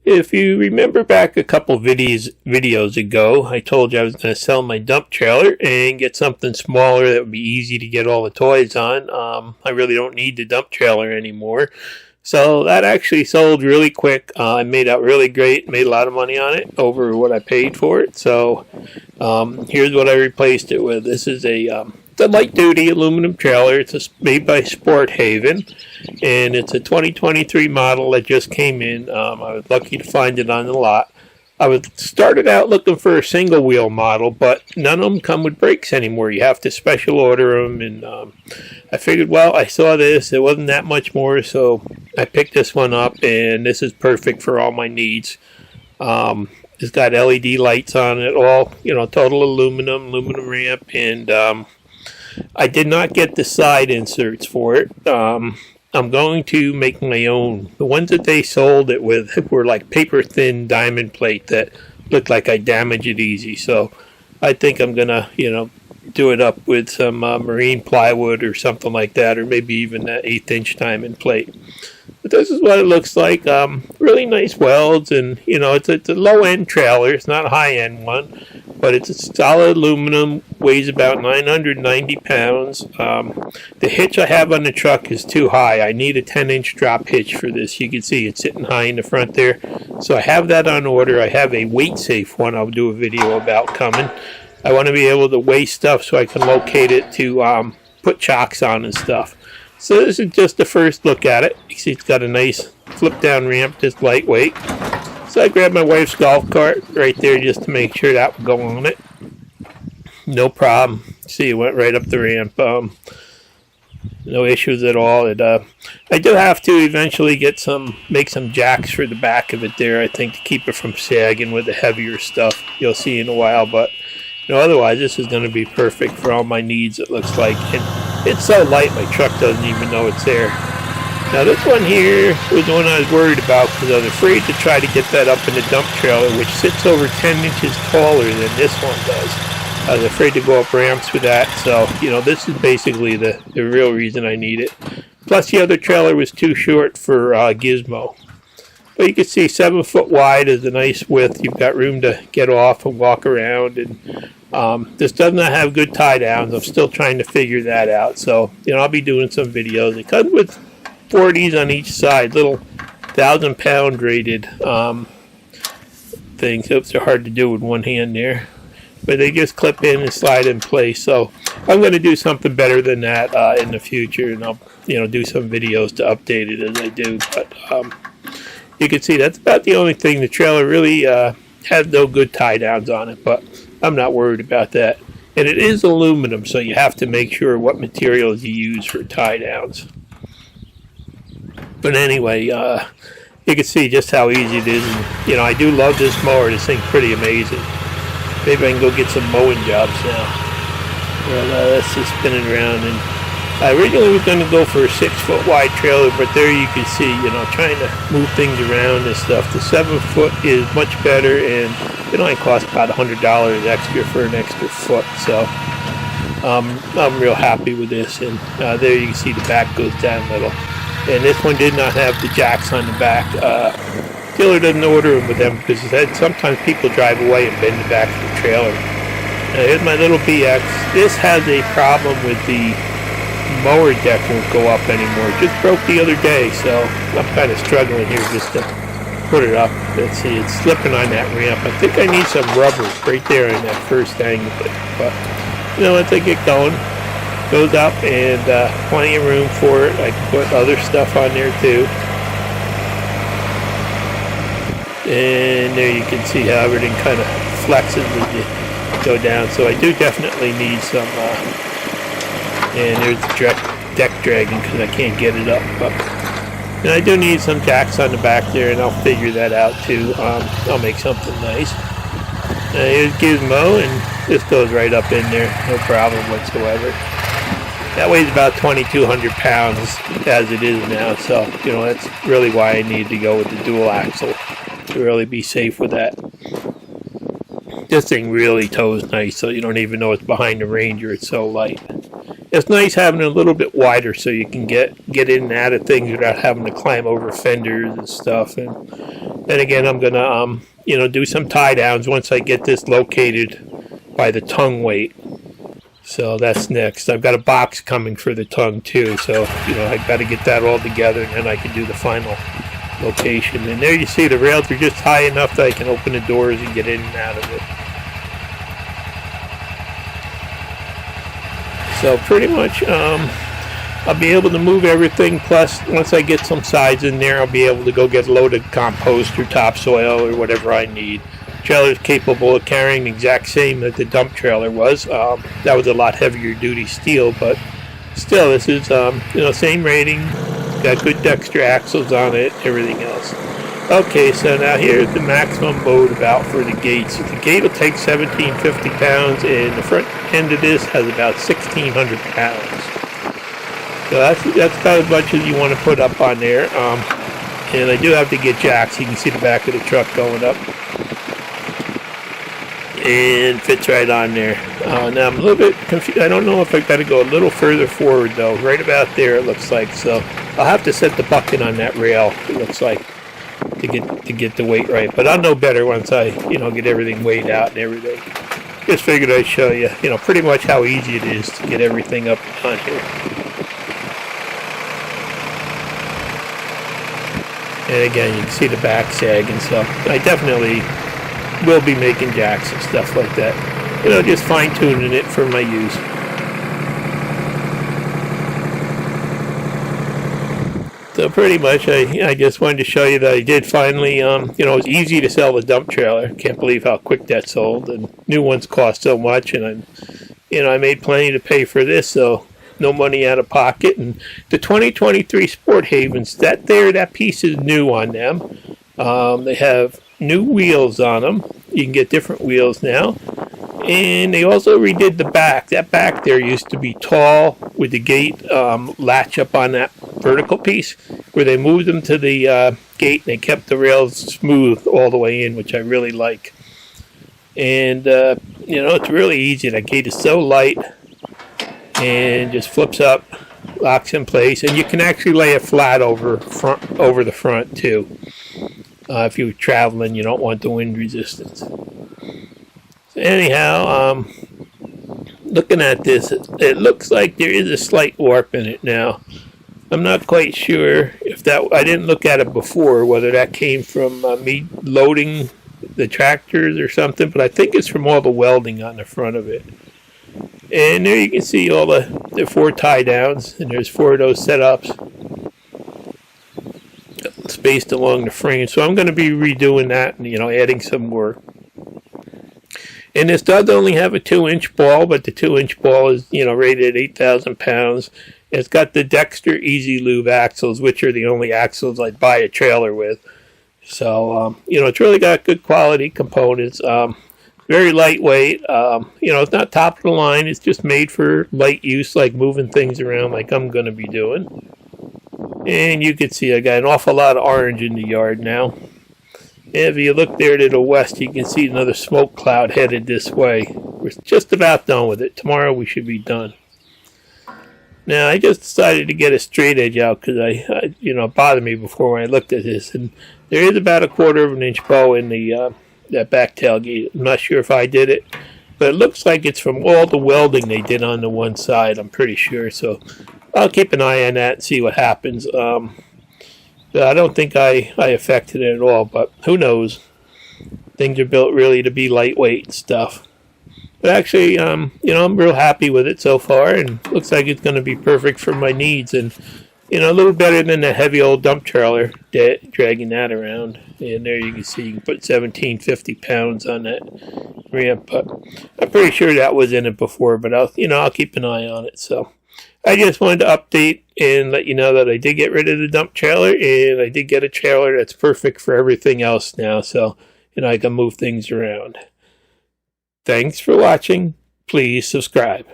If you remember back a couple videos ago, I told you I was going to sell my dump trailer and get something smaller that would be easy to get all the toys on. I really don't need the dump trailer anymore. So that actually sold really quick. I made out really great, made a lot of money on it over what I paid for it. So here's what I replaced it with. This is a light-duty aluminum trailer. It's made by Sport Haven, and it's a 2023 model that just came in. I was lucky to find it on the lot. I started out looking for a single-wheel model, but none of them come with brakes anymore. You have to special order them, and I figured, well, I saw this. It wasn't that much more, so I picked this one up, and this is perfect for all my needs. It's got LED lights on it, all, total aluminum ramp, and I did not get the side inserts for it. I'm going to make my own. The ones that they sold it with were like paper thin diamond plate that looked like I damage it easy. So I think I'm going to, do it up with some marine plywood or something like that, or maybe even an 1/8" diamond plate. But this is what it looks like. Really nice welds, and it's a low-end trailer. It's not a high-end one, but it's a solid aluminum. Weighs about 990 pounds. The hitch I have on the truck is too high. I need a 10-inch drop hitch for this. You can see it's sitting high in the front there. So I have that on order. I have a weight-safe one I'll do a video about coming. I want to be able to weigh stuff so I can locate it to put chocks on and stuff. So this is just the first look at it. You see it's got a nice flip-down ramp, just lightweight. So I grabbed my wife's golf cart right there just to make sure that would go on it. No problem. See, it went right up the ramp. No issues at all. I do have to eventually make some jacks for the back of it there, I think, to keep it from sagging with the heavier stuff. You'll see in a while, but otherwise this is going to be perfect for all my needs, it looks like. And it's so light my truck doesn't even know it's there. Now this one here was the one I was worried about because I was afraid to try to get that up in the dump trailer, which sits over 10 inches taller than this one does. I was afraid to go up ramps with that, so this is basically the real reason I need it. Plus the other trailer was too short for Gizmo. But you can see 7 foot wide is a nice width. You've got room to get off and walk around, and this does not have good tie downs. I'm still trying to figure that out, so I'll be doing some videos. It comes with 40s on each side, little 1,000-pound rated things. Oops, they're hard to do with one hand there. But they just clip in and slide in place. So I'm going to do something better than that in the future, and I'll do some videos to update it as I do. But you can see that's about the only thing. The trailer really has no good tie downs on it, but I'm not worried about that. And it is aluminum, so you have to make sure what materials you use for tie downs. But anyway, you can see just how easy it is. And, I do love this mower. This thing's pretty amazing. Maybe I can go get some mowing jobs now. Well, that's just spinning around. And I originally was going to go for a 6 foot wide trailer, but there you can see, trying to move things around and stuff. The 7 foot is much better, and it only costs about $100 extra for an extra foot. So I'm real happy with this. And there you can see the back goes down a little. And this one did not have the jacks on the back. Dealer doesn't order them with them because sometimes people drive away and bend the back of the trailer. Now here's my little BX. This has a problem with the mower deck won't go up anymore. It just broke the other day, so I'm kind of struggling here just to put it up. Let's see, it's slipping on that ramp. I think I need some rubber right there in that first angle. But once I get going, goes up, and plenty of room for it. I can put other stuff on there too. And there you can see how everything kind of flexes as you go down. So I do definitely need some, and there's the deck dragging because I can't get it up. And I do need some jacks on the back there, and I'll figure that out too. I'll make something nice. Here's Gizmo, and this goes right up in there, no problem whatsoever. That weighs about 2,200 pounds as it is now, so that's really why I need to go with the dual axle to really be safe with that. This thing really tows nice, so you don't even know it's behind the Ranger. It's so light. it's nice having it a little bit wider so you can get in and out of things without having to climb over fenders and stuff. And then again, I'm gonna do some tie downs once I get this located by the tongue weight. So that's next. I've got a box coming for the tongue too, so I've got to get that all together, and then I can do the final location. And there you see the rails are just high enough that I can open the doors and get in and out of it. So pretty much I'll be able to move everything, plus once I get some sides in there, I'll be able to go get a load of compost or topsoil or whatever I need. Trailer is capable of carrying the exact same that the dump trailer was. That was a lot heavier duty steel, but still, this is same rating. Got good Dexter axles on it, everything else. Okay, so now here's the maximum load about for the gate. So the gate will take 1,750 pounds, and the front end of this has about 1,600 pounds. So that's about as much as you want to put up on there. And I do have to get jacks. You can see the back of the truck going up. And fits right on there. Now I'm a little bit confused. I don't know if I've got to go a little further forward though. Right about there it looks like. So I'll have to set the bucket on that rail, it looks like, to get the weight right. But I'll know better once I get everything weighed out and everything. Just figured I'd show you, pretty much how easy it is to get everything up on here. And again, you can see the back sag and stuff. I definitely will be making jacks and stuff like that. Just fine-tuning it for my use. So pretty much, I just wanted to show you that I did finally, it was easy to sell the dump trailer. Can't believe how quick that sold. And new ones cost so much, and I made plenty to pay for this, so no money out of pocket. And the 2023 Sport Havens, that piece is new on them. They have new wheels on them. You can get different wheels now. And they also redid the back. That back there used to be tall with the gate latch up on that vertical piece, where they moved them to the gate and they kept the rails smooth all the way in, which I really like. And it's really easy. That gate is so light and just flips up, locks in place, and you can actually lay it flat over the front too. If you're traveling, you don't want the wind resistance. So anyhow, looking at this, it looks like there is a slight warp in it now. I'm not quite sure if I didn't look at it before, whether that came from me loading the tractors or something, but I think it's from all the welding on the front of it. And there you can see all the 4 tie downs, and there's 4 of those setups spaced along the frame. So I'm going to be redoing that and adding some more. And this does only have a 2-inch ball, but the 2-inch ball is rated at 8,000 pounds. It's got the Dexter Easy Lube axles, which are the only axles I'd buy a trailer with. So it's really got good quality components. Very lightweight. It's not top of the line. It's just made for light use, like moving things around like I'm going to be doing. And you can see I got an awful lot of orange in the yard now. And if you look there to the west, you can see another smoke cloud headed this way. We're just about done with it. Tomorrow we should be done. Now, I just decided to get a straight edge out because it bothered me before when I looked at this. And there is about a 1/4 of an inch bow in the that back tailgate. I'm not sure if I did it, but it looks like it's from all the welding they did on the one side, I'm pretty sure. So I'll keep an eye on that and see what happens. I don't think I affected it at all, but who knows? Things are built really to be lightweight and stuff. But actually, I'm real happy with it so far, and looks like it's going to be perfect for my needs, and a little better than the heavy old dump trailer dragging that around. And there you can see you can put 1,750 pounds on that ramp, but I'm pretty sure that was in it before. But I'll keep an eye on it. So I just wanted to update and let you know that I did get rid of the dump trailer, and I did get a trailer that's perfect for everything else now. So I can move things around. Thanks for watching. Please subscribe.